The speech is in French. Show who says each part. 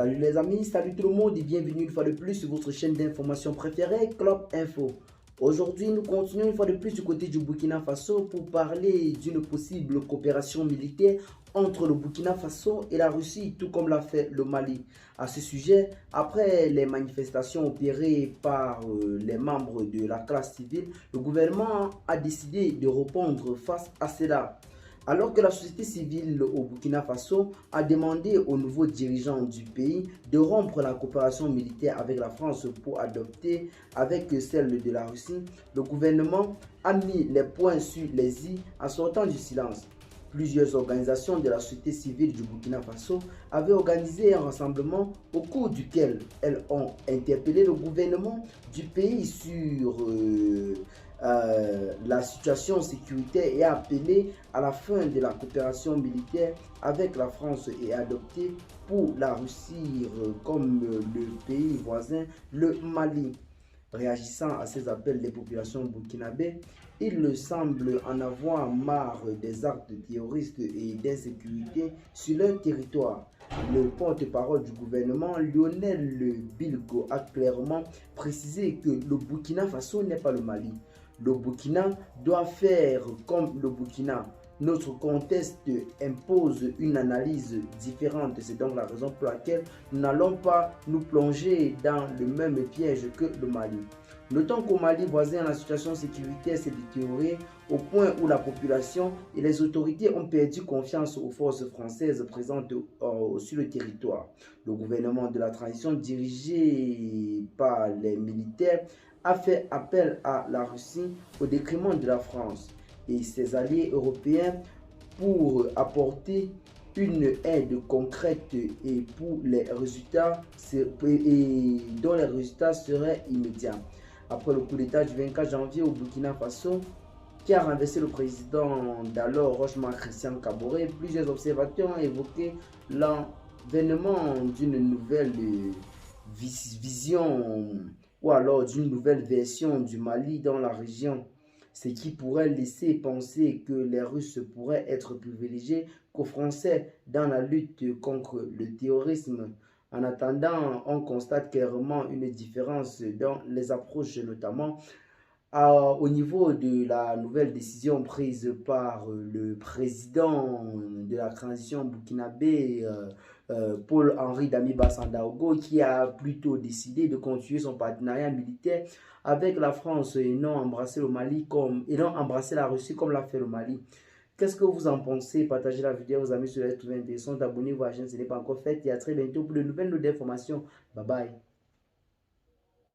Speaker 1: Salut les amis, salut tout le monde et bienvenue une fois de plus sur votre chaîne d'information préférée, Club Info. Aujourd'hui, nous continuons une fois de plus du côté du Burkina Faso pour parler d'une possible coopération militaire entre le Burkina Faso et la Russie, tout comme l'a fait le Mali. À ce sujet, après les manifestations opérées par les membres de la classe civile, le gouvernement a décidé de répondre face à cela. Alors que la société civile au Burkina Faso a demandé aux nouveaux dirigeants du pays de rompre la coopération militaire avec la France pour adopter avec celle de la Russie, le gouvernement a mis les points sur les i en sortant du silence. Plusieurs organisations de la société civile du Burkina Faso avaient organisé un rassemblement au cours duquel elles ont interpellé le gouvernement du pays sur la situation sécuritaire et a appelé à la fin de la coopération militaire avec la France et adopté pour la Russie comme le pays voisin, le Mali. Réagissant à ces appels des populations burkinabées, il semble en avoir marre des actes terroristes et d'insécurité sur leur territoire. Le porte-parole du gouvernement, Lionel Bilgo, a clairement précisé que le Burkina Faso n'est pas le Mali. Le Burkina doit faire comme le Burkina. Notre contexte impose une analyse différente. C'est donc la raison pour laquelle nous n'allons pas nous plonger dans le même piège que le Mali. Notons qu'au Mali voisin, la situation sécuritaire s'est détériorée au point où la population et les autorités ont perdu confiance aux forces françaises présentes sur le territoire. Le gouvernement de la transition dirigé par les militaires a fait appel à la Russie au détriment de la France et ses alliés européens pour apporter une aide concrète et pour les résultats dont les résultats seraient immédiats. Après le coup d'État du 24 janvier au Burkina Faso, qui a renversé le président d'alors, Rochemar Christian Kaboré, plusieurs observateurs ont évoqué l'avènement d'une nouvelle vision ou alors d'une nouvelle version du Mali dans la région, ce qui pourrait laisser penser que les Russes pourraient être privilégiés qu'aux Français dans la lutte contre le terrorisme. En attendant, on constate clairement une différence dans les approches, notamment au niveau de la nouvelle décision prise par le président de la transition burkinabé, Paul-Henri Damiba Sandaogo, qui a plutôt décidé de continuer son partenariat militaire avec la France et non embrasser le Mali et non embrasser la Russie comme l'a fait le Mali. Qu'est-ce que vous en pensez? Partagez la vidéo à vos amis sur les réseaux intéressants, abonnez-vous à la chaîne si ce n'est pas encore fait et à très bientôt pour de nouvelles informations. Bye bye.